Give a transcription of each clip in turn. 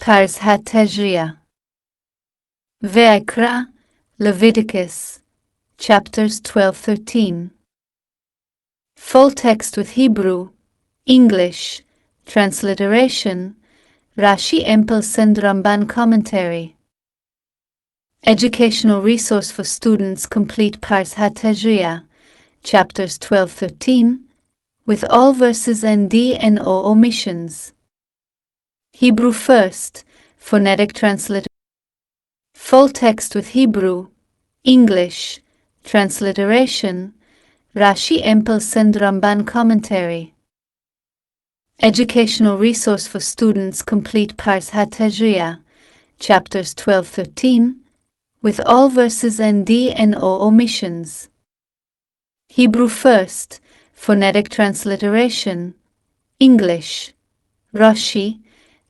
Parshat Tazria Vayikra, Leviticus, chapters 12-13. Full text with Hebrew, English, Transliteration, Rashi Ramban commentary. Educational resource for students complete Parshat Tazria, chapters 12-13, with all verses ND and O omissions. Hebrew first, phonetic transliteration. Full text with Hebrew, English, Transliteration, Rashi Ramban commentary. Educational resource for students complete Parshat Tazria, chapters 12-13, with all verses ND and O omissions. Hebrew first, phonetic transliteration, English, Rashi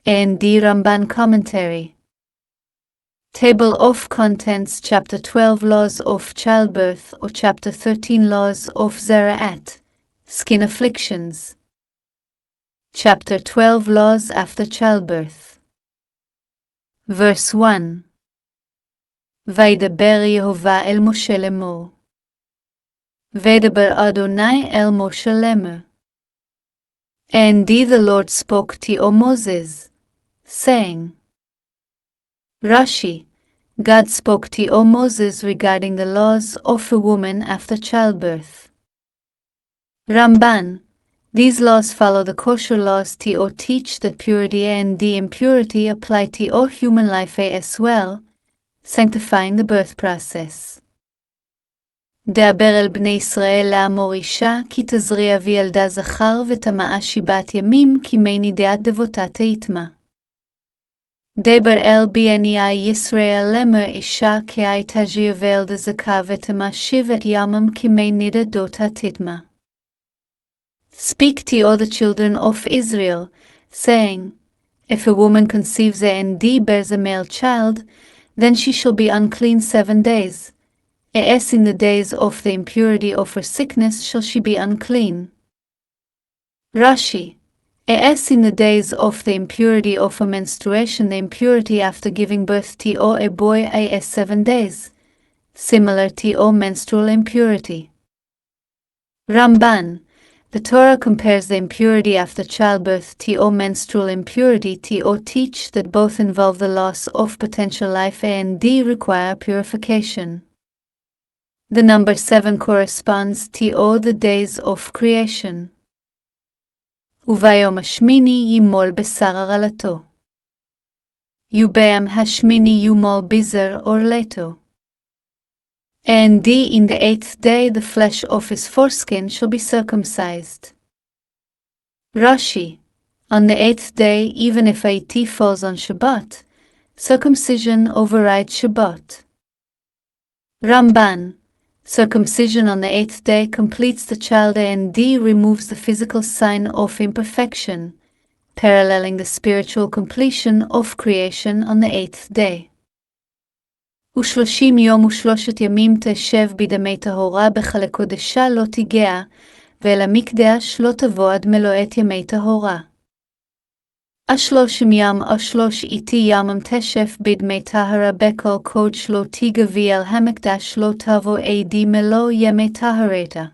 Ramban commentary. Table of Contents, Chapter 12 Laws of Childbirth or Chapter 13 Laws of Zera'at, Skin Afflictions. Chapter 12 Laws after Childbirth. Verse 1. וידבר יהוה אל משה לאמור. וידבר אדוני אל משה לאמור. And the Lord spoke to Moses, saying. Rashi, God spoke to Moses regarding the laws of a woman after childbirth. Ramban, these laws follow the kosher laws to teach that purity and the impurity apply to human life as well, sanctifying the birth process. דבר אל בני ישראל לאמור אישה, כי תזריע וילדה זכר ותמאה שיבת ימים, כי מי נידעת דבותה תיטמא. דבר אל בני ישראל לאמור אישה, כי תזריע וילדה זכה ותמאה שיבת ימים, כי מי נידעתה תיטמא. Speak to all the children of Israel, saying, If a woman conceives and bears a male child, then she shall be unclean 7 days. As in the days of the impurity of her sickness shall she be unclean. Rashi, as in the days of the impurity of her menstruation, the impurity after giving birth to a boy as 7 days, similar to menstrual impurity. Ramban, the Torah compares the impurity after childbirth to menstrual impurity to teach that both involve the loss of potential life and require purification. The number 7 corresponds to the days of creation. וביום השמיני ימול בשר הרעלתו. וביום השמיני ימול בזר עורלתו. And in the 8th day the flesh of his foreskin shall be circumcised. Rashi, on the 8th day, even if a falls on Shabbat, circumcision overrides Shabbat. Ramban, circumcision on the 8th day completes the child and removes the physical sign of imperfection, paralleling the spiritual completion of creation on the 8th day. ו30 יום ו3 ימים תשב בדמי טהרה בחלל קודשה לא תיגע, ואל המקדש לא תבוא עד מלוא ימי טהרה. 30 ים 30 ימים תשב בדמי טהרה בכל קודש לא תיגע ואל המקדש לא תבוא עד מלוא ימי טהרתה.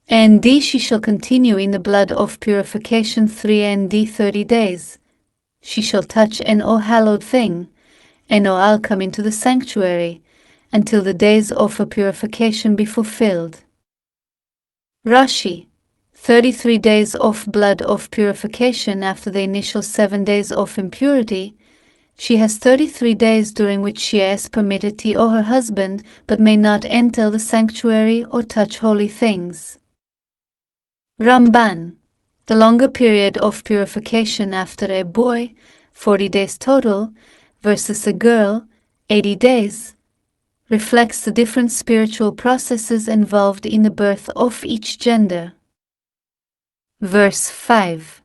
And she shall continue in the blood of purification 30 days. She shall touch an hallowed thing, and I'll come into the sanctuary, until the days of her purification be fulfilled. Rashi, 33 days of blood of purification after the initial 7 days of impurity, she has 33 days during which she is permitted to her husband, but may not enter the sanctuary or touch holy things. Ramban, the longer period of purification after a boy, 40 days total, versus a girl, 80 days, reflects the different spiritual processes involved in the birth of each gender. Verse 5.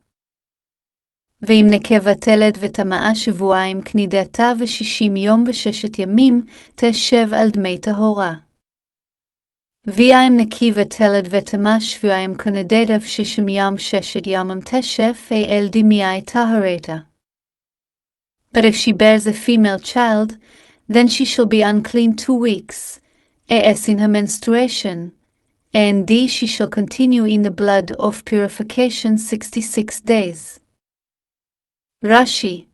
ואם נקבה תלד וטמאה שבועיים כנידתה ו60 יום ו6 ימים תשב על דמי טהרה. ואם נקבה תלד וטמאה שבועיים כנידתה ו60 יום 6 ימים תשב אל דמי טהרתה. But if she bears a female child, then she shall be unclean 2 weeks, as in her menstruation, and she shall continue in the blood of purification 66 days. Rashi,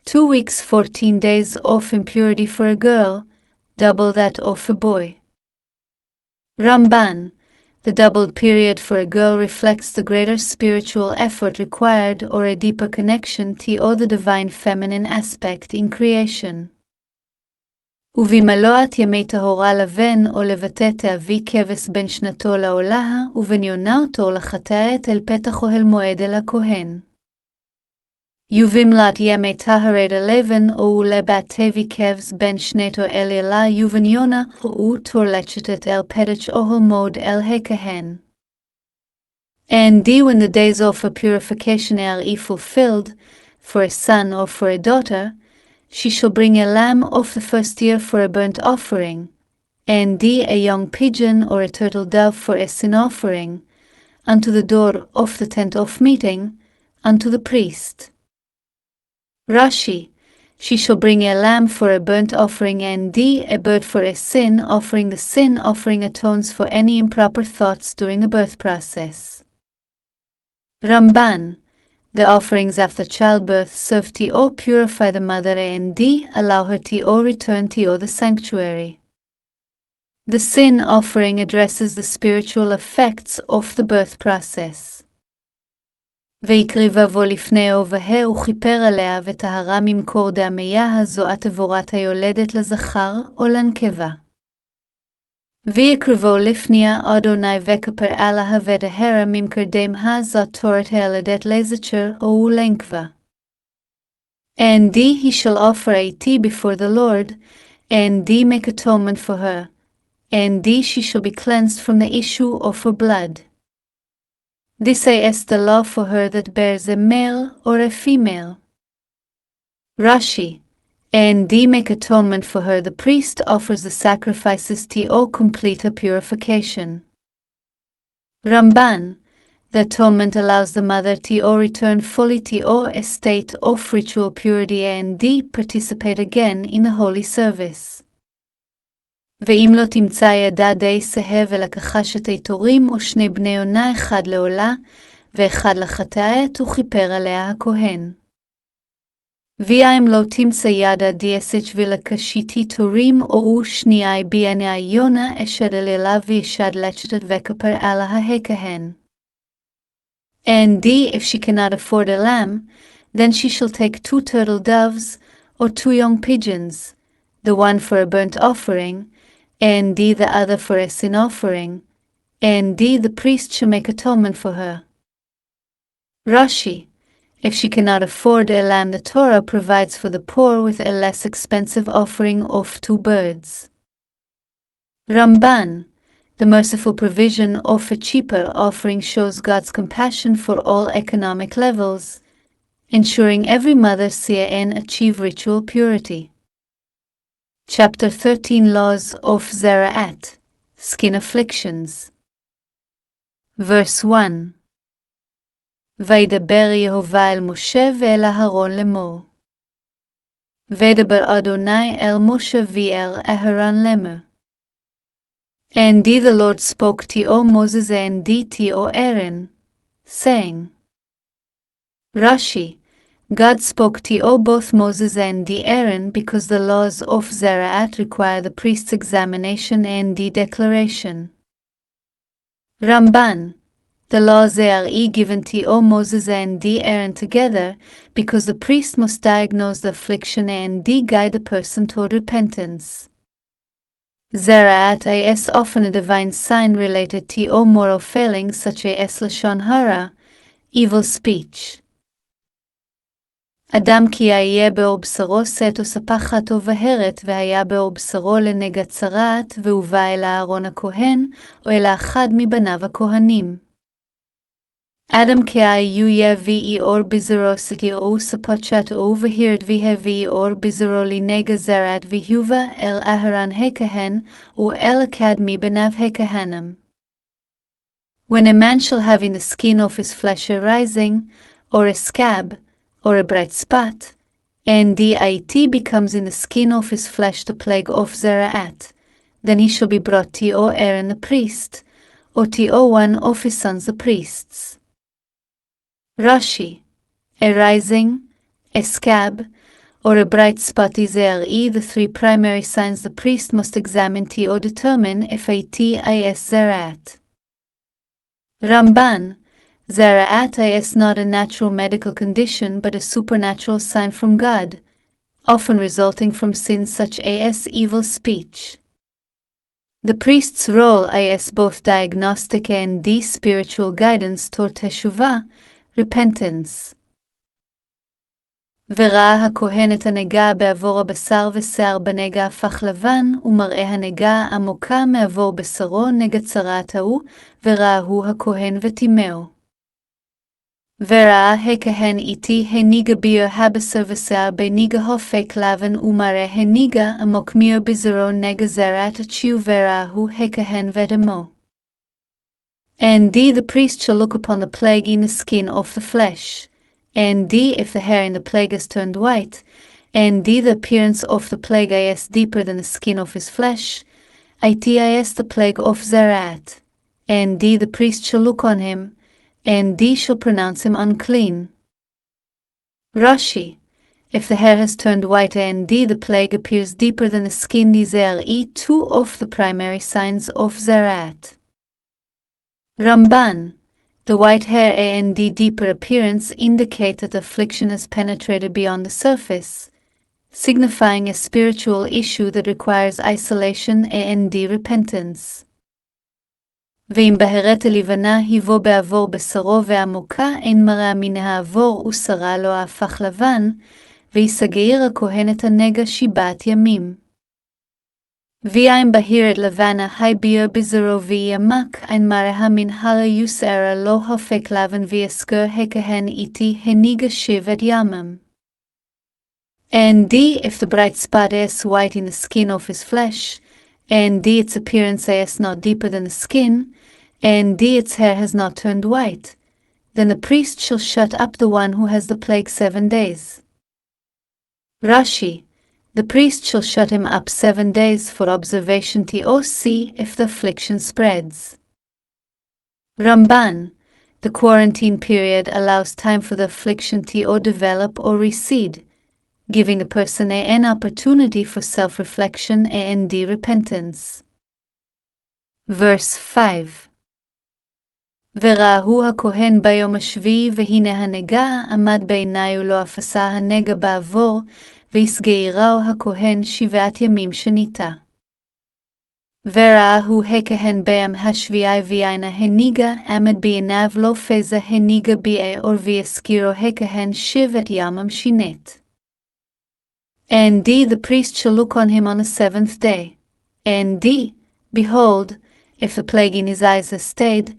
2 weeks 14 days of impurity for a girl, double that of a boy. Ramban, the doubled period for a girl reflects the greater spiritual effort required or a deeper connection to the divine feminine aspect in creation. ובמלאת ימי טהורה לבן או לבטא תאבי כבש בין שנתו לעולה, ובין יונה אותו לחטאת אל פתח אוהל מועד אל הכהן. ובמלאת ימי טהרת הלבן או לבת תאבי כבש בין שנתו אל אלה, ובן יונה או תורלצ'תת אל פתח אוהל מועד אל הכהן. And when the days of a purification are fulfilled, for a son or for a daughter, she shall bring a lamb of the first year for a burnt offering, and a young pigeon or a turtle dove for a sin offering, unto the door of the tent of meeting, unto the priest. Rashi, she shall bring a lamb for a burnt offering and a bird for a sin offering. The sin offering atones for any improper thoughts during the birth process. Ramban, the offerings after childbirth serve to purify the mother and allow her to return to the sanctuary. The sin offering addresses the spiritual effects of the birth process. ויקריבבו לפני אוהה וכיפר עליה וטהרה ממקור דמיה הזועת עבורת היולדת לזכר או לנקבה. ויקריבו לפניה אדוני וכפר עליה וטהרה ממקור דמה זאת תורת הילדת לזכר או לנקבה. And he shall offer a tea before the Lord, and make atonement for her, and she shall be cleansed from the issue of her blood. This is the law for her that bears a male or a female. Rashi, and make atonement for her. The priest offers the sacrifices to complete her purification. Ramban, the atonement allows the mother to return fully to a state of ritual purity and participate again in the holy service. ואם לא תמצא ידה די שאה ולקחה שתי תורים או שני בני עונה, אחד לעולה ואחד לחטאת, וכיפר עליה הכהן. ואם לא תמצא ידה די אסת ולקשיתי תורים או שנייה ביעני יונה, אשד אלילה וישד לצ'תת וכפר עליה הכהן. And if she cannot afford a lamb, then she shall take 2 turtle doves or 2 young pigeons, the one for a burnt offering, and the other for a sin offering, and the priest shall make atonement for her. Rashi, if she cannot afford a lamb, the Torah provides for the poor with a less expensive offering of 2 birds. Ramban, the merciful provision of a cheaper offering shows God's compassion for all economic levels, ensuring every mother can achieve ritual purity. Chapter 13 Laws of Zeraat, Skin Afflictions. Verse 1. וידבר יהוה אל משה ואל אהרון לאמור. וידבר אדוני אל משה ואל אהרון לאמור. And the Lord spoke to Moses and to Aaron, saying. Rashi, God spoke to both Moses and Aaron because the laws of Zeraat require the priest's examination and declaration. Ramban, the laws are given to Moses and Aaron together because the priest must diagnose the affliction and guide the person toward repentance. Zeraat is often a divine sign related to moral failings such as lashon hara, evil speech. אדם כי יהיה באור בשרו שאת וספחת ובהרת, והיה באור בשרו לנגע צרעת, והובא אל אהרון הכהן, או אל אחד מבניו הכהנים. אדם כי יביא אור בזרו שתיאו ספצ'ת או והירד והביא אור בזרו לנגע זרעת, והובא אל אהרון הכהן, או אל אחד מבניו הכהנים. When a man shall have in the skin of his flesh a rising, or a scab, or a bright spot, and it becomes in the skin of his flesh the plague of Zeraat, then he shall be brought to Aaron the priest, or to one of his sons the priests. Rashi, a rising, a scab, or a bright spot is the three primary signs the priest must examine to determine if it is Zeraat. Ramban, Zeraat is not a natural medical condition but a supernatural sign from God, often resulting from sins such as evil speech. The priest's role is both diagnostic and spiritual guidance toward teshuvah, repentance. וראה הכהן את הנגע בעבור הבשר ושיער בנגע הפך לבן, ומראה הנגע עמוקה מעבור בשרו נגע צרעת ההוא, וראהו הכהן וטימאו. וראה הכהן איתי הניגע ביר הבשר ושיער בניגע הופק לבן, ומראה הניגע עמוק מיר בזרו נגע זרעת התשיעו, וראהו הכהן ודמו. And the priest shall look upon the plague in the skin of the flesh. And if the hair in the plague is turned white, and the appearance of the plague is deeper than the skin of his flesh, it is the plague of Zeraat. And the priest shall look on him, and shall pronounce him unclean. Rashi, if the hair has turned white and the plague appears deeper than the skin, these are two of the primary signs of Zeraat. Ramban, the white hair and the deeper appearance indicate that the affliction has penetrated beyond the surface, signifying a spiritual issue that requires isolation and repentance. ואם בהרת הלבנה היבוא בעבור בשרו ועמוקה, אין מראה מן העבור ושרה לא הפך לבן, ויסגיר הכהן את הנגע 7 ימים. ואם בהרת לבנה היביר בזרו ויעמק, אין מראה מן הרה יוסרה לא הופק לבן ויסגר הכהן איתי הניגע 7 ימים. And if the bright spot is white in the skin of his flesh, and its appearance is not deeper than the skin, and its hair has not turned white, then the priest shall shut up the one who has the plague 7 days. Rashi, the priest shall shut him up 7 days for observation to see if the affliction spreads. Ramban, the quarantine period allows time for the affliction to develop or recede, giving the person an opportunity for self-reflection and repentance. Verse 5. וראהו הכהן ביום השביעי, והנה הנגע עמד בעיני ולא אפסה הנגע בעבור, ויסגרו הכהן 7 ימים שניתה. וראהו הכהן ביום השביעי, והנה הניגע עמד בעיניו לא פזה הניגע בעור, ויסגירו הכהן 7 ימים שינית. And the priest shall look on him on the 7th day. And behold, if the plague in his eyes has stayed,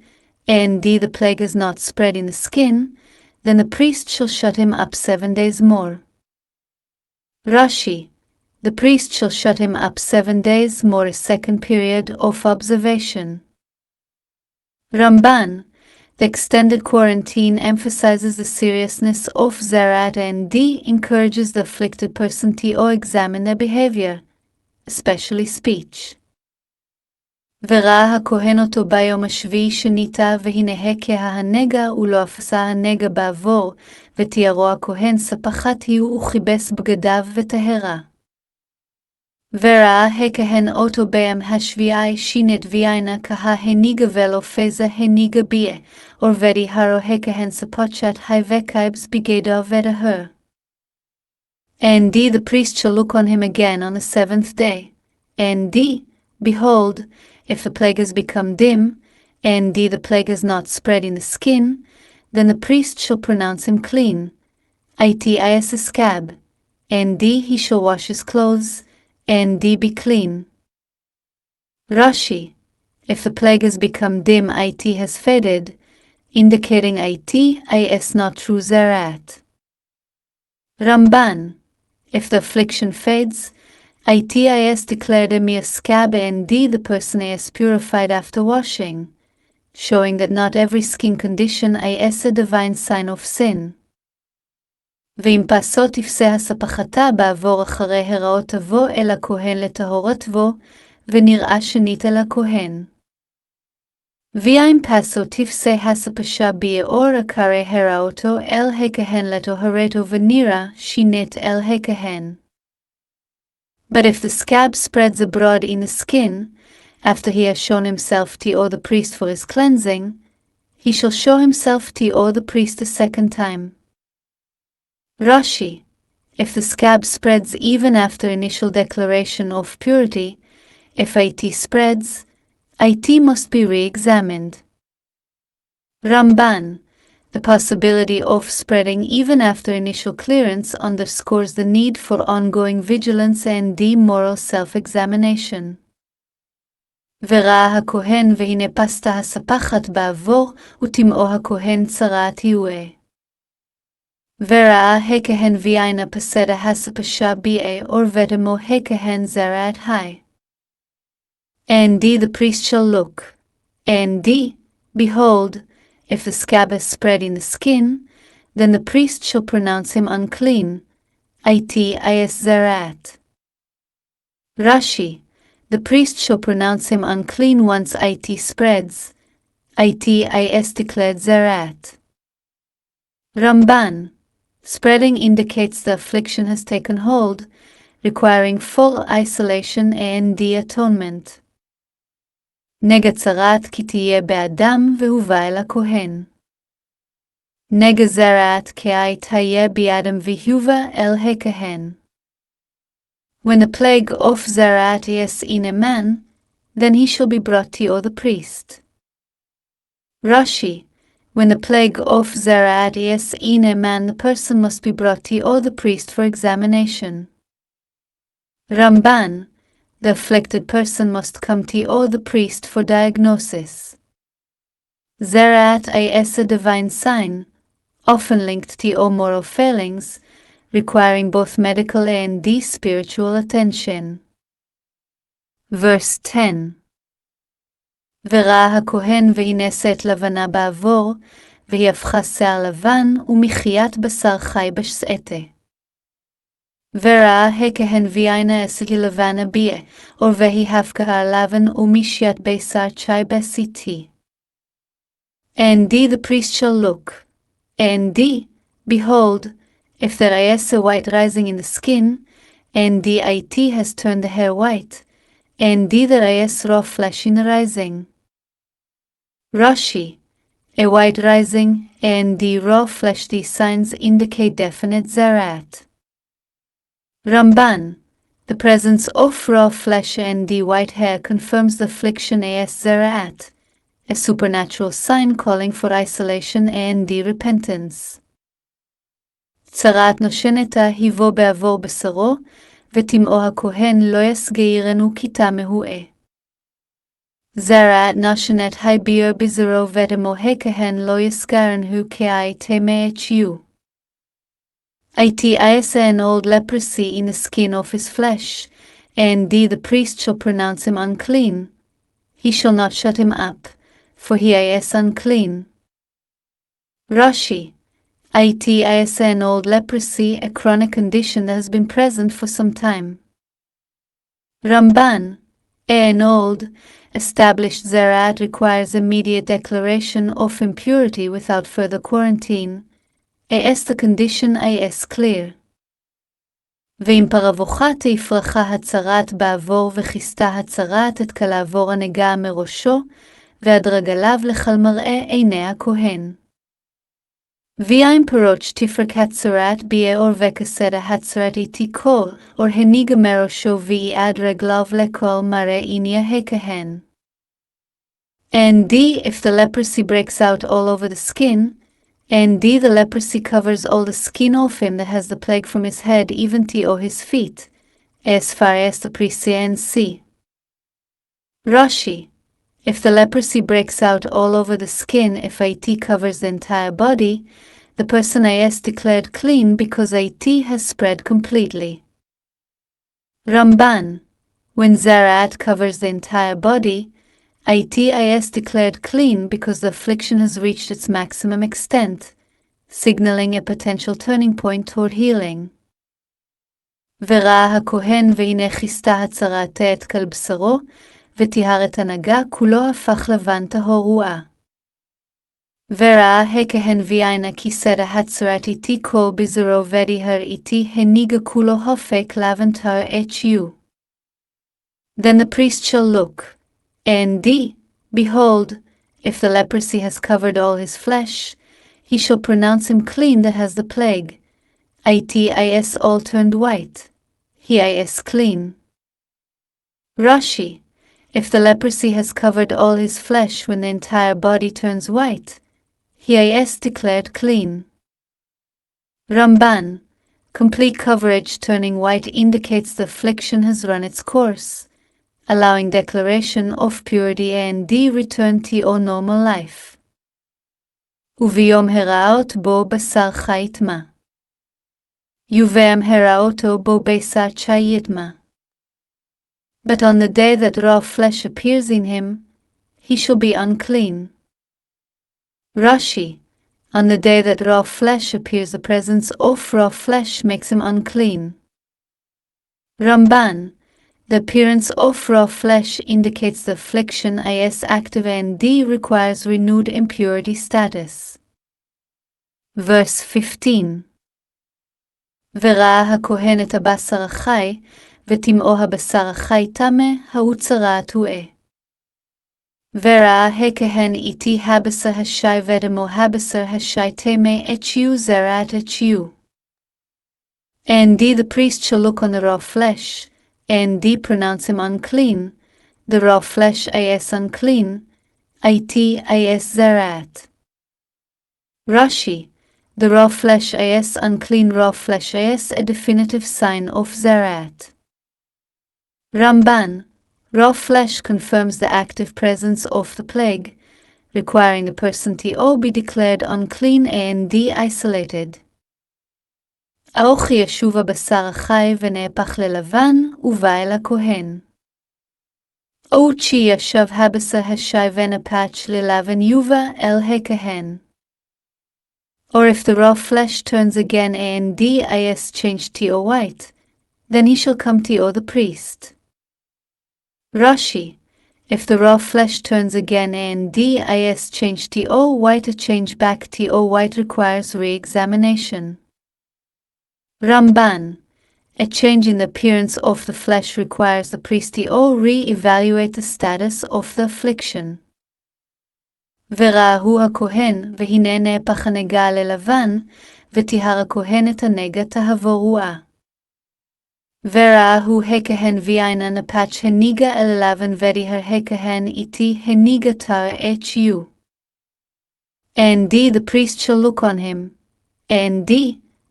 and the plague has not spread in the skin, then the priest shall shut him up 7 days more. Rashi, the priest shall shut him up 7 days more, a second period of observation. Ramban, the extended quarantine emphasizes the seriousness of Zeraat and encourages the afflicted person to examine their behavior, especially speech. וראה הכהן אותו ביום השביעי שניתה, והנה הנגע ולא אפסה הנגע בעבור, ותיארו הכהן ספחת הוא וכיבס בגדיו וטהרה. וראה הכהן אותו ביום השביעי שינית וינה כהה הניגע ולא פזה הניגע ביה, ורבדי הרו הכהן ספוצ'ת היבקייבס בגדו וטהר. And the priest shall look on him again on the 7th day, and behold, if the plague has become dim, and the plague has not spread in the skin, then the priest shall pronounce him clean. It is a scab, and he shall wash his clothes, and be clean. Rashi, if the plague has become dim, it has faded, indicating it is not true Zeraat. Ramban, if the affliction fades, it is declared a mere scab, and the person is purified after washing, showing that not every skin condition is a divine sign of sin. ואם פסו תפסה הספחתה בעבור אחרי הראות תבוא אל הכהן לטהורת בו, ונראה שנית אל הכהן. ואם פסו תפסה הספשה ביאור אחרי הראותו אל הכהן לטהרתו ונראה שנית אל הכהן. But if the scab spreads abroad in the skin, after he has shown himself to the priest for his cleansing, he shall show himself to the priest a second time. Rashi, if the scab spreads even after initial declaration of purity, if it spreads, it must be re-examined. Ramban, the possibility of spreading even after initial clearance underscores the need for ongoing vigilance and moral self-examination. וראה הכהן והנה פסתה הספחת בעבור, וטמאו הכהן צרעת יהיה. וראה הכהן וינה פסדה הספשה ביה ורבתמו הכהן זרעת high. And the priest shall look, and behold, if the scab is spread in the skin, then the priest shall pronounce him unclean, is zarat. Rashi, the priest shall pronounce him unclean once it spreads, is declared zarat. Ramban, spreading indicates the affliction has taken hold, requiring full isolation and atonement. נגע צרעת כי תהיה באדם והובא אל הכהן. נגע זרעת כי תהיה באדם והובא אל הכהן. When the plague of zarat is in a man, then he shall be brought to the priest. Rashi, when the plague of zarat is in a man, the person must be brought to the priest for examination. Ramban, the afflicted person must come to the priest for diagnosis. Zarat is a divine sign, often linked to moral failings, requiring both medical and spiritual attention. Verse 10. וראה הכהן והיא נעשית לבנה בעבור, והיא הפכה שיער לבן ומחיית בשר חי בשעתה. וראה הכהן והיא נעשית לבנה ביה, והיא הפכה לבן ומשיית בשר צ'י בסיתי. And the priest shall look, and behold, if there is a white rising in the skin, and it has turned the hair white, and there is raw flesh in the rising. Rashi, a white rising, and raw flesh, these signs indicate definite zarat. Ramban, the presence of raw flesh and white hair confirms the affliction as zarat, a supernatural sign calling for isolation and repentance. צרעת נושנתה היבוא בעבור בשרו, ותמאו הכהן לא יסגירנו כי תמהו. זרעת נושנת היביר בזרו ותמו הכהן לא יסגרנו כי תמה את you. Is an old leprosy in the skin of his flesh, and the priest shall pronounce him unclean. He shall not shut him up, for he is unclean. Rashi, is an old leprosy, a chronic condition that has been present for some time. Ramban, an old, established zarat requires immediate declaration of impurity without further quarantine. As the condition is clear. ואם פרבוכה תפרחה הצרת בעבור וכיסתה הצרת את כלעבור הנגע מראשו, ועד רגליו לכל מראה עיני הכהן. ואם פרוץ' תפרק הצרת ביאור וכסדה הצרת איתי כל, או הניגע מראשו ועד רגליו לכל מראה עיני הכהן. And if the leprosy breaks out all over the skin, and the leprosy covers all the skin of him that has the plague from his head even to his feet, as far as the priest can see. Rashi, if the leprosy breaks out all over the skin, if it covers the entire body, the person is declared clean because it has spread completely. Ramban, when zarat covers the entire body, it is declared clean because the affliction has reached its maximum extent, signaling a potential turning point toward healing. וראה הכהן והנה כיסתה הצרה את כל בשרו, וטיהר את הנגע כולו הפך לבן טהור רואה. וראה הכהן ויין כי סדה הצרת איתי כל בזרו ודיהר איתי הניגה כולו הופק לבן טהר you. Then the priest shall look, and behold, if the leprosy has covered all his flesh, he shall pronounce him clean that has the plague. Is all turned white. He is clean. Rashi, if the leprosy has covered all his flesh when the entire body turns white, he is declared clean. Ramban, complete coverage turning white indicates the affliction has run its course, allowing declaration of purity and return to normal life. וביום הראות בו בשר חי יטמא. יובם הראותו בו בשר צ'י יטמא. But on the day that raw flesh appears in him, he shall be unclean. Rashi, on the day that raw flesh appears, the presence of raw flesh makes him unclean. Ramban, the appearance of raw flesh indicates the affliction is active and requires renewed impurity status. Verse 15. וראה הכהן את הבשר החי, וטמאו הבשר החי טמא, ההוא צרעת טועה. וראה הכהן איתי הבשר השי ודמו הבשר השי טמא you זרעת you. And the priest shall look on the raw flesh, and pronounce him unclean. The raw flesh is unclean. Is zarat. Rashi, the raw flesh is unclean. Raw flesh is a definitive sign of zarat. Ramban, raw flesh confirms the active presence of the plague, requiring the person to be declared unclean and isolated. האוכי ישוב הבשר החי ונהפך ללבן ובא אל הכהן. או צ'י ישב הבשר השי ונפש ללבן יובא אל הכהן. Or if the raw flesh turns again and is changed to white, then he shall come to the priest. Rashi, if the raw flesh turns again and is changed to white, a change back to white requires re-examination. Ramban, a change in the appearance of the flesh requires the priest to re-evaluate the status of the affliction. וראהו הכהן, והנה נהפך הנגע ללבן, וטיהר הכהן את הנגע טהור רואה. וראהו הכהן ויין הנפש הניגע אל לבן וטיהר הכהן איתי הניגע טהר you. And the priest shall look on him, and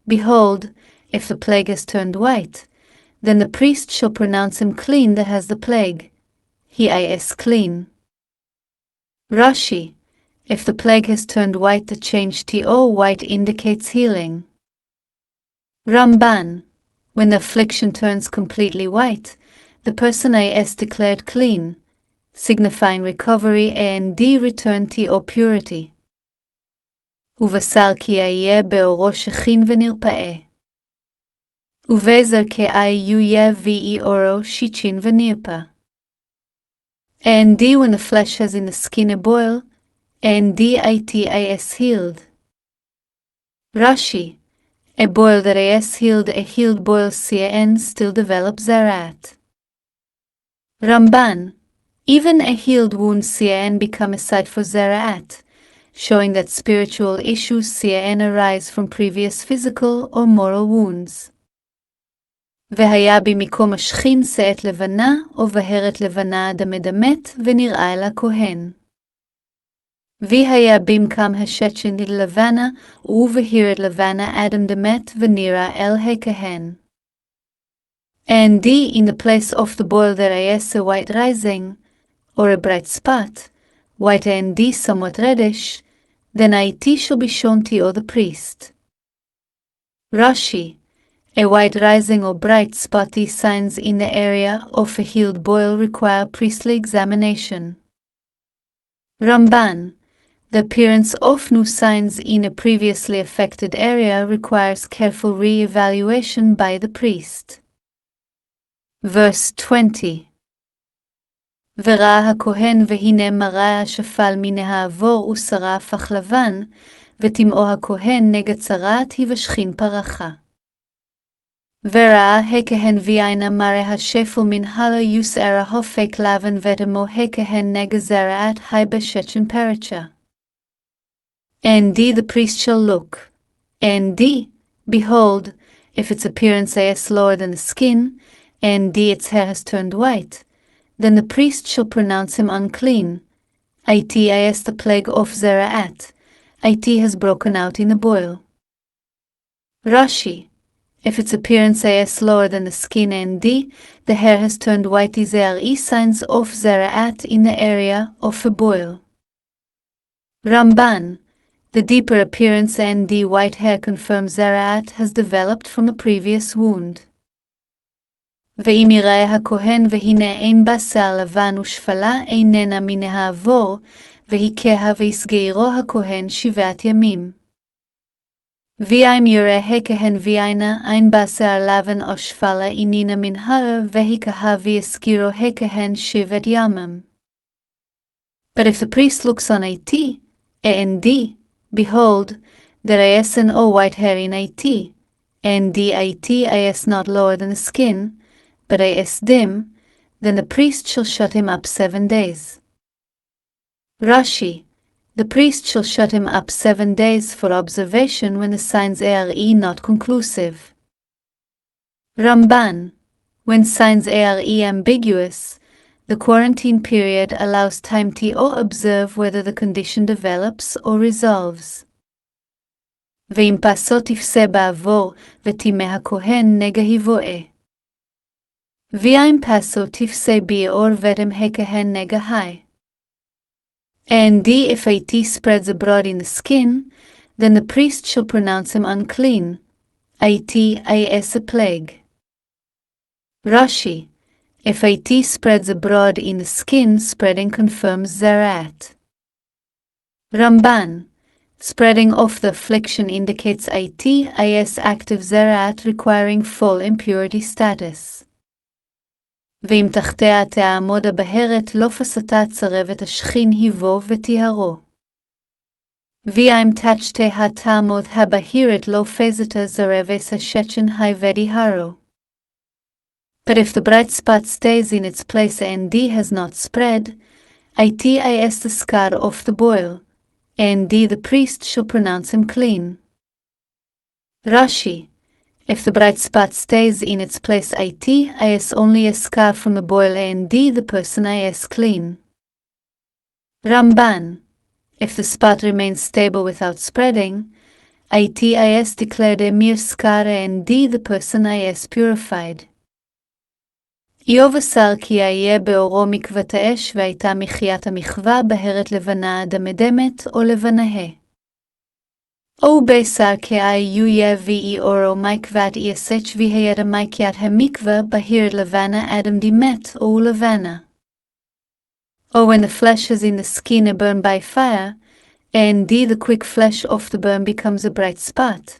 behold, if the plague has turned white, then the priest shall pronounce him clean that has the plague. He is clean. Rashi, if the plague has turned white, the change to white indicates healing. Ramban, when the affliction turns completely white, the person is declared clean, signifying recovery and return to purity. ובשר כי יהיה באורו שכין ונרפאה. ובזר יהיה ויהי אורו שיצ'ין ונרפא. And when the flesh has in the skin a boil, and is healed. Rashi, a boil that is healed, a healed boil CN still develops zarat. Ramban, even a healed wound CN become a site for zarat, showing that spiritual issues CN arise from previous physical or moral wounds. והיה במקום השכין שאת לבנה, או בהרת לבנה דמדמת, ונראה אל הכהן. והיה במקום השצ'ין לבנה, ובהרת לבנה אדם דמת, ונראה אל הכהן. And in the place of the boil there is a white rising, or a bright spot, white and somewhat reddish, then it shall be shown to the priest. Rashi, a white rising or bright spotty signs in the area of a healed boil require priestly examination. Ramban, The appearance of new signs in a previously affected area requires careful re-evaluation by the priest. Verse 20. וראה הכהן והנה מראה השפל מן העבור ושרף אך לבן, ותמאו הכהן נגד צרעת היבשכין פרחה. וראה הכהן ויענה מראה השפל מן הלא יוסערה הופק לבן ותמו הכהן נגד זרעת היבשכין פרcha. And the priest shall look, and behold, if its appearance is lower than the skin, and its hair has turned white, then the priest shall pronounce him unclean. It is the plague of Zeraat. It has broken out in a boil. Rashi. If its appearance is lower than the skin and the hair has turned white, these are signs of Zeraat in the area of a boil. Ramban. The deeper appearance and the white hair confirms Zeraat has developed from a previous wound. ואם יראה הכהן והנה אין בה שיער לבן ושפלה איננה מן העבור, והיכאה ויסגרו הכהן 7 ימים. ואם יראה הכהן ויענה אין בה שיער לבן או שפלה איננה מן הער, והיכאה ויסגרו הכהן 7 ימים. But if the priest looks on it, and behold, there is an white hair in it, and the it is not lower than the skin, but is dim, then the priest shall shut him up 7 days. Rashi. The priest shall shut him up 7 days for observation when the signs are not conclusive. Ramban. When signs are ambiguous, the quarantine period allows time to observe whether the condition develops or resolves. ואם פסו תפסה בעבור, וטימא הכהן נגע היבואה. ואם פסו תפסה בעור ותם הכהן נגע high. And if it spreads abroad in the skin, then the priest shall pronounce him unclean. It is a plague. Rashi. If it spreads abroad in the skin, spreading confirms Zeraat. Ramban. Spreading of the affliction indicates it is active Zeraat requiring full impurity status. ואם תחתיה תעמוד הבהרת לא פסתה צרבת השכין היבו וטיהרו. ואם תחתיה תעמוד הבהרת לא פזתה זרבס השצ'ן היבדיהרו. But if the bright spot stays in its place and has not spread, it is the scar of the boil, and the priest shall pronounce him clean. Rashi. If the bright spot stays in its place, it is only a scar from the boil, and the person is clean. Ramban. If the spot remains stable without spreading, it is declared a mere scar, and the person is purified. איוב אסר כי יהיה באורו מקוות האש והייתה מחיית המחווה בהרת לבנה דמדמת או לבנהה. או בסר כי יהיה ואי אורו מקוות יסץ' והידה מקיית המקווה בהרת לבנה אדם דימת או לבנה. Or when the flesh is in the skin and burned by fire, and the quick flesh of the burn becomes a bright spot,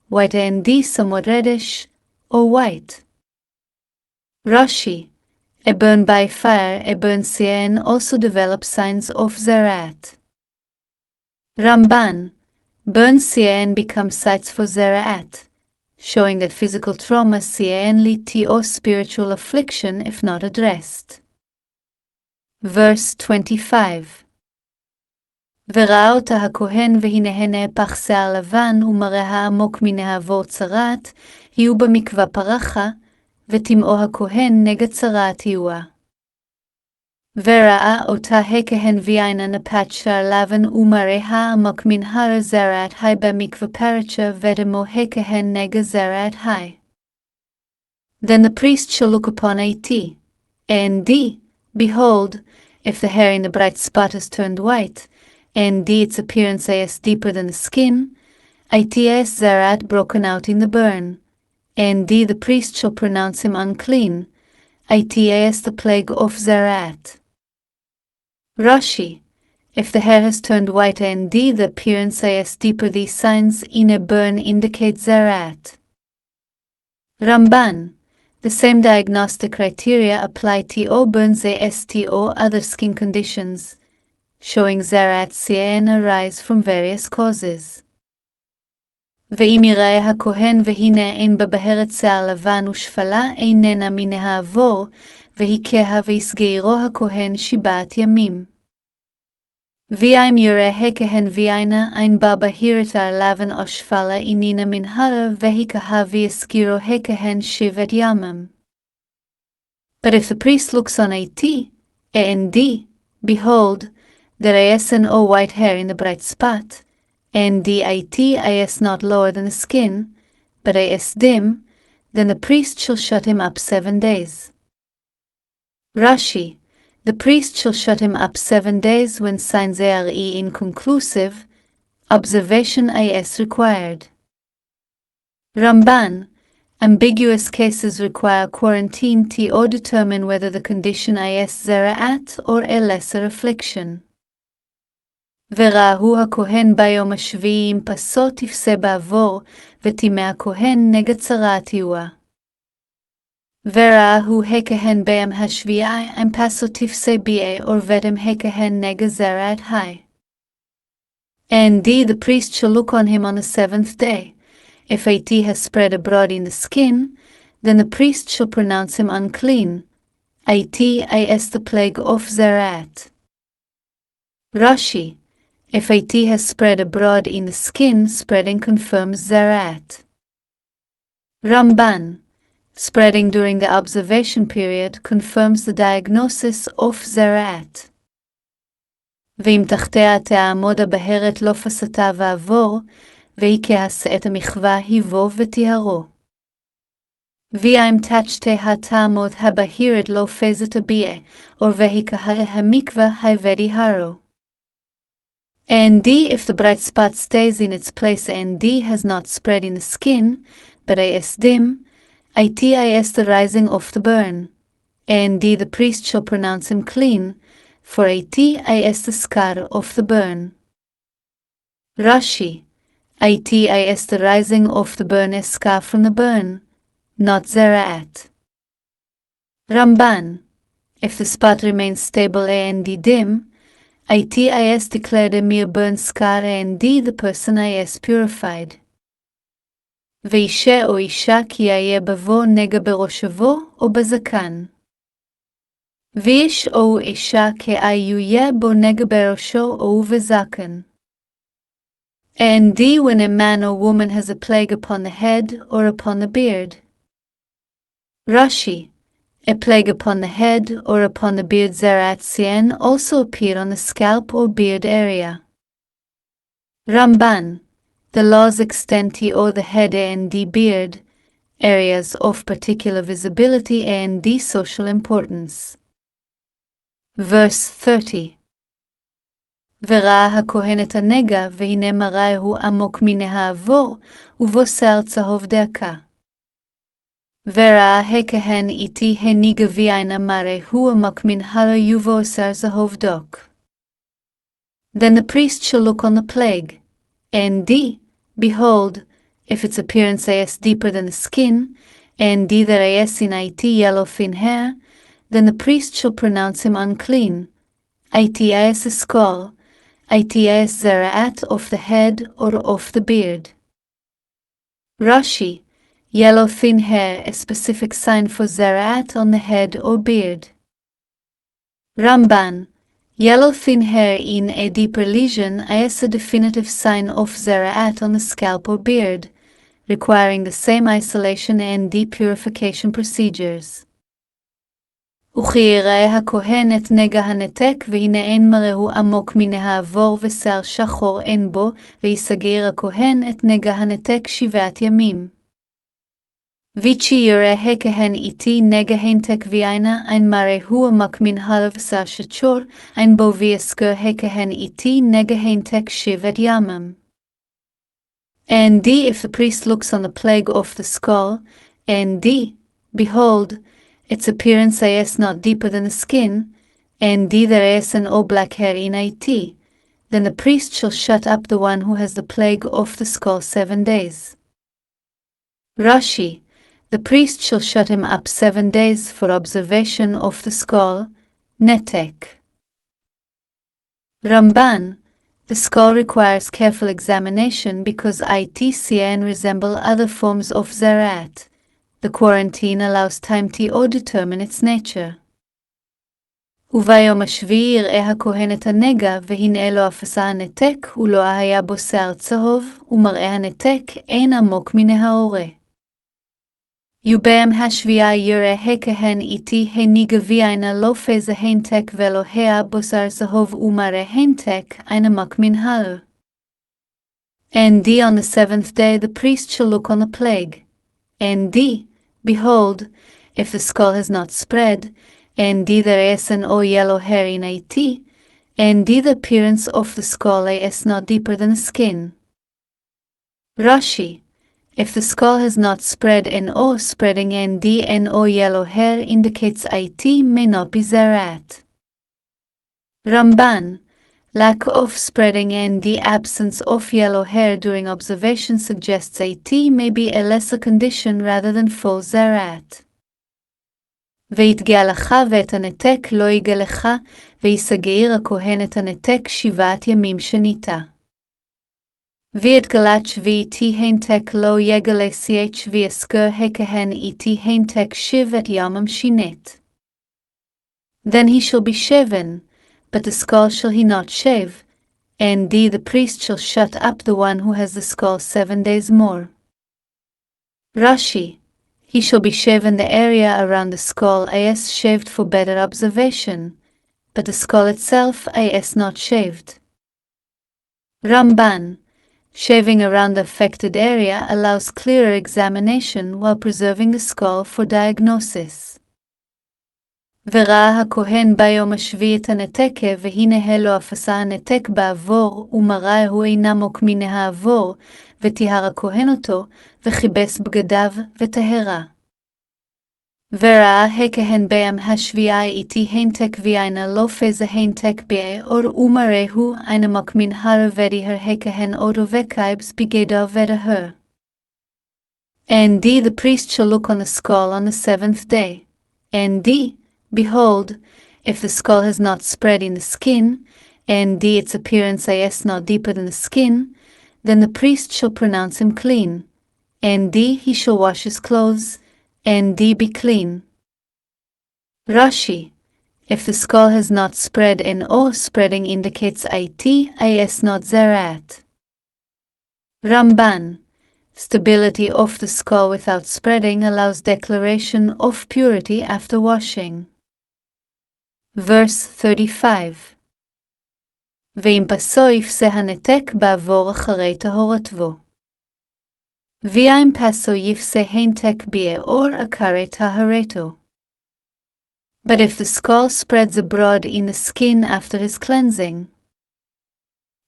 white and somewhat reddish or white. Rashi. A burn by fire, a burn cyan also develops signs of Zeraat. Ramban. Burn cyan becomes sites for Zeraat, showing that physical trauma cyan lead to spiritual affliction if not addressed. Verse 25. וראה אותה הכהן והנה נהפך שיער לבן ומראה עמוק מן העבור צרעת, היו במקווה פרחה, ותמאו הכהן נגד צרעת יהוה. וראה אותה הכהן ויענה נפת שער לבן ומראה עמוק מן הר זרעת היי במקווה פרcha ותמו הכהן נגד זרעת היי. Then the priest shall look upon it, and behold, if the hair in the bright spot is turned white, and its appearance is deeper than the skin, it is Zeraat broken out in the burn, and the priest shall pronounce him unclean. It is the plague of Zeraat. Rashi. If the hair has turned white and the appearance is deeper, these signs in a burn indicate Zarat. Ramban. The same diagnostic criteria apply to burns to other skin conditions, showing Zarat CN arise from various causes. ואם יראה הכהן והנה אין בבהרת שיער לבן ושפלה איננה מן העבור, והיא כהה ויסגרו הכהן 7 ימים. ואם יראה הכהן ואינה אין בה בהרת לבן או שפלה איננה מן הרה, והיא כהה ויסגרו הכהן 7 ימים. But if the priest looks on and behold, there is no white hair in the bright spot, and the is not lower than the skin, but is dim, then the priest shall shut him up 7 days. Rashi. The priest shall shut him up 7 days when signs are inconclusive, observation is required. Ramban. Ambiguous cases require quarantine to determine whether the condition is zeraat or a lesser affliction. וראהו הכהן ביום השביעי עם פסו תפסה בעבור, וטימא הכהן נגד צרעת יהוה. וראהו הכהן ביום השביעי עם פסו תפסה בה עורבתם הכהן נגד זרעת high. And the priest shall look on him on the 7th day. If has spread abroad in the skin, then the priest shall pronounce him unclean. Is the plague of Zarat. Rashi. If has spread abroad in the skin, spreading confirms Zarat. Ramban. Spreading during the observation period confirms the diagnosis of Zarat. ואם תחתיה תעמוד הבהרת לא פסתה ועבור, והיא כעשה את המחווה היבוא וטיהרו. ואם תחתיה תעמוד הבהרת לא פזת הביעה, והיא כהה המקווה היבדיהרו. And if the bright spot stays in its place and has not spread in the skin, but is dim, is the rising of the burn. And the priest shall pronounce him clean, for is the scar of the burn. Rashi. Is the rising of the burn is scar from the burn, not Zeraat. Ramban. If the spot remains stable and dim, is declared a mere burn scar and the person is purified. ואישה או אישה כי יהיה בבו נגע בראשבו או בזקן. ואיש או אישה כי יהיה בו נגע בראשו או בזקן. And when a man or woman has a plague upon the head or upon the beard. Rashi. A plague upon the head or upon the beard Zarat Cien also appeared on the scalp or beard area. Ramban. The laws extend to the head and the beard, areas of particular visibility and the social importance. Verse 30. וראה הכהן את הנגע, והנה מראהו עמוק מן העבור, ובו שיער צהוב דקה. וראה הכהן איתי הנגע ואינה מראהו עמוק מן הלו ובו שיער צהוב דק. Then the priest shall look on the plague, and behold, if its appearance is deeper than the skin, and there is in yellow thin hair, then the priest shall pronounce him unclean. Is a skull, is zeraat of the head or of the beard. Rashi. Yellow thin hair, a specific sign for zeraat on the head or beard. Ramban. Yellow thin hair in a deeper lesion is a definitive sign of zeraat on the scalp or beard, requiring the same isolation and depurification procedures. וכשיראה הכהן את נגע הנתק, והנה אין מראהו עמוק מן העבור ושיער שחור אין בו, ויסגר הכהן את נגע הנתק 7 ימים. ויצ'י יראה הכהן איתי נגע הנתק ואינה, אין מראהו עמוק מן הלו ושיער שחור, אין בו ויסגר הכהן איתי נגע הנתק 7 ימים. And if the priest looks on the plague of the skull, and behold, its appearance is not deeper than the skin, and there is an all black hair in it, then the priest shall shut up the one who has the plague off the skull 7 days. Rashi, the priest shall shut him up 7 days for observation of the skull, netek. Ramban, the skull requires careful examination because itcn resemble other forms of zarat. The quarantine allows time to determine its nature. וביום השביעי יראה הכהן את הנגע, והנה לו אפסה הנתק, ולא היה בו שיער צהוב, ומראה הנתק אין עמוק מן העורה. וביום השביעי יראה הכהן איתי הניגע ואינה לא פזה הנתק ולא היה בו שיער צהוב, ומראה הנתק אין עמוק מן העור. And on the 7th day the priest shall look on the plague. And behold, if the skull has not spread, and there is an yellow hair in it, and the appearance of the skull is not deeper than the skin. Rashi, if the skull has not spread and spreading and yellow hair indicates it may not be zarat. Ramban, lack of spreading and the absence of yellow hair during observation suggests it may be a lesser condition rather than full zarat. ויתגע לך ואת הנתק לא יגע לך, ויסגיר הכהן את הנתק 7 ימים שניתה. ויתגלת שביעיתי הנתק לא יגלה ch ויסגר הכהן איתי הנתק 7 ימם שינית. Then he shall be shaven, but the skull shall he not shave, and the priest shall shut up the one who has the skull 7 days more. Rashi, he shall be shaven the area around the skull is shaved for better observation, but the skull itself is not shaved. Ramban, shaving around the affected area allows clearer examination while preserving the skull for diagnosis. וראה הכהן ביום השביעי את הנתקה, והנה לו אפסה הנתק בעבור, ומראהו אינה עמוק מן העבור, וטיהר הכהן אותו, וכיבס בגדיו, וטהרה. וראה הכהן ביום השביעי איתי הנתק ואינה לא פזה הנתק בעור, ומראהו אינה עמוק מן הר, וטיהר הכהן אותו וכיבס בגדיו וטהר. And the priest shall look on the skull on the 7th day. And behold, if the skull has not spread in the skin, and its appearance is not deeper than the skin, then the priest shall pronounce him clean, and he shall wash his clothes, and be clean. Rashi, if the skull has not spread and spreading indicates it is not zarat. Ramban, stability of the skull without spreading allows declaration of purity after washing. Verse 35. ואם פסו יפסה הנתק בעבור אחרי טהרתו. ואם פסו יפסה הנתק בעור אחרי טהרתו. But if the skull spreads abroad in the skin after his cleansing.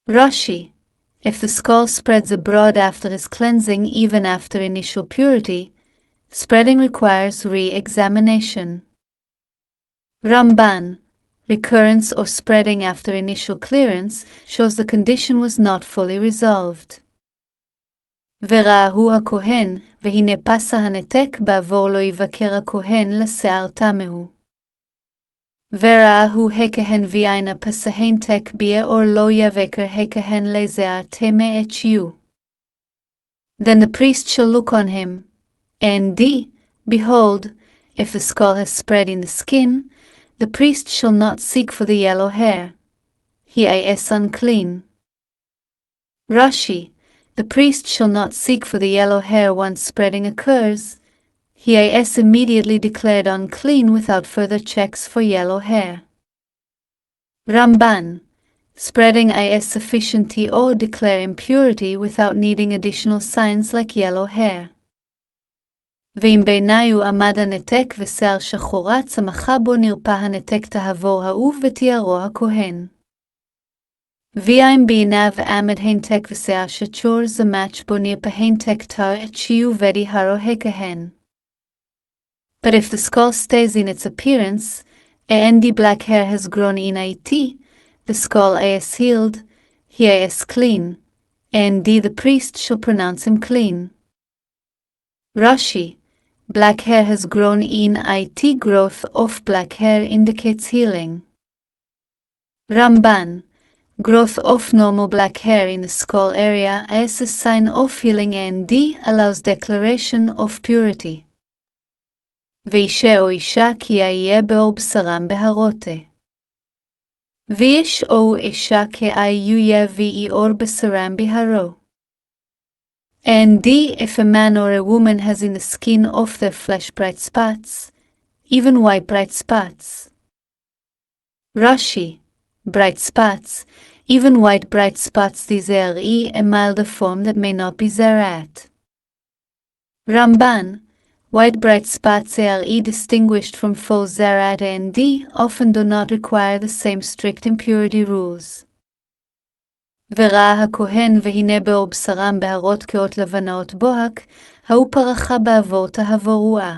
Rashi, if the skull spreads abroad after his cleansing even after initial purity, spreading requires re-examination. Ramban, recurrence or spreading after initial clearance shows the condition was not fully resolved. וראהו הכהן, והנה פסה הנתק בעבור לא יבקר הכהן לשיער טמאו. וראהו הכהן ואינה פסה הנתק בעור לא יבקר הכהן לזיער טמא את שיעו. Then the priest shall look on him, and behold, if the skull has spread in the skin, the priest shall not seek for the yellow hair. He is unclean. Rashi, the priest shall not seek for the yellow hair once spreading occurs. He is immediately declared unclean without further checks for yellow hair. Ramban, spreading is sufficient to declare impurity without needing additional signs like yellow hair. ואם בעיניו עמד הנתק ושיער שחורה צמחה בו נרפא הנתק תעבור האוב ותיארו הכהן. ואם בעיניו עמד הנתק ושיער שצ'ור זמץ' בו נרפא הנתק תר את שיעו ודיהרו הכהן. But if the skull stays in its appearance, and the black hair has grown in it, the skull is healed, he is clean, and the priest shall pronounce him clean. Rashi, black hair has grown in it. Growth of black hair indicates healing. Ramban, growth of normal black hair in the skull area is a sign of healing and allows declaration of purity. ואישה או אישה כי יהיה באור בשרם בהרותה. ויש או אישה כי יהיה אור בשרם בהרו. And if a man or a woman has in the skin of their flesh bright spots, even white bright spots. Rashi, bright spots, even white bright spots. These are a milder form that may not be zerat. Ramban, white bright spots are distinguished from full zerat and often do not require the same strict impurity rules. וראה הכהן והנה באור בשרם בהרות כאות לבנות בוהק, ההוא פרחה בעבור תהבורוה.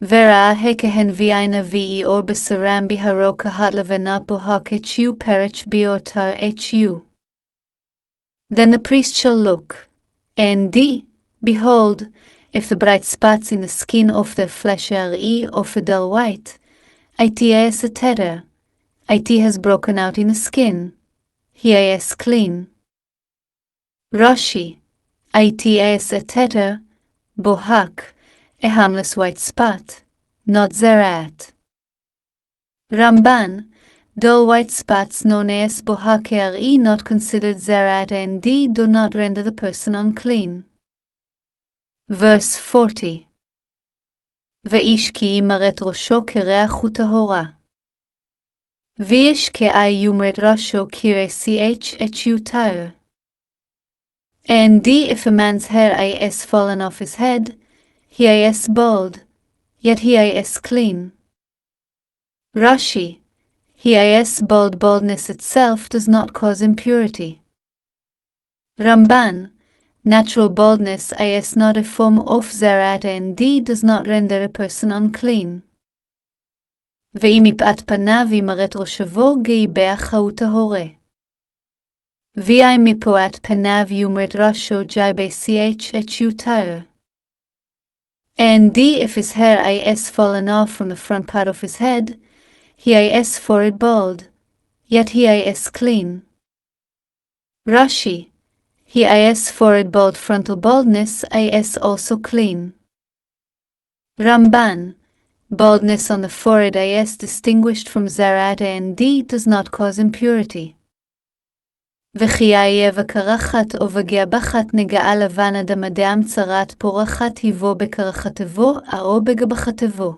וראה הכהן ועינה ואי אור בשרם בהרו כהת לבנה בוהק hu perich beotar hu. Then the priest shall look, and behold, if the bright spots in the skin of their flesh are of a dull white, it is a tether, it has broken out in the skin. He is clean. Rashi, it is a tether, bohak, a harmless white spot, not zerat. Ramban, dull white spots known as bohak are not considered zerat and do not render the person unclean. Verse 40. ואיש כי ימרת ראשו כריח וטהורה. ויש יומרת ראשו כרach tire. And if a man's hair is fallen off his head, he is bald, yet he is clean. Rashi, he is bald. Baldness itself does not cause impurity. Ramban, natural baldness is not a form of zerat and does not render a person unclean. ואם מפאת פניו ימרת ראשו גייבח הוא טהורה. ואם מפאת פניו יומרת ראשו gibach tire. And if his hair is fallen off from the front part of his head, he is forehead bald, yet he is clean. Rashi, he is forehead bald. Frontal baldness is also clean. Ramban, baldness on the forehead is distinguished from zerat and does not cause impurity. וכי יהיה וקרחת או בגבחת נגעה לבן אדם אדם צרת פורחת היבו בקרחתבו או בגבחתבו.